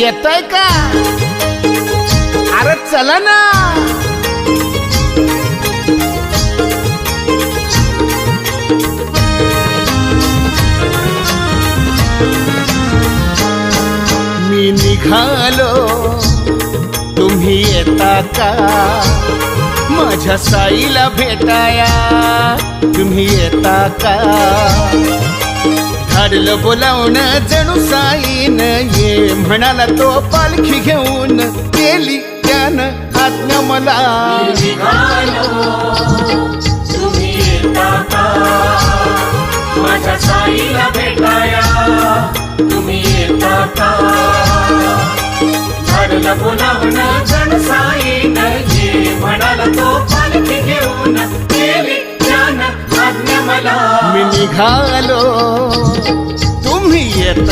येतोय का? अरे चला ना. मी निघालो तुम्ही येता का? माझ्या साईला भेटाया तुम्ही येता का? धाडलं बोलावणं जणू साईन ये म्हणाला तो पालखी घेऊन गेली त्यानं आज्ञा मला. तुम्ही येता का? माझ्या साईला भेटाया तुम्ही येता का? धाडलं बोलावणं जणू साईन ये म्हणाला तो पालखी घेऊन गेली त्यानं आज्ञा मला. मी निघालो तुम्ही येता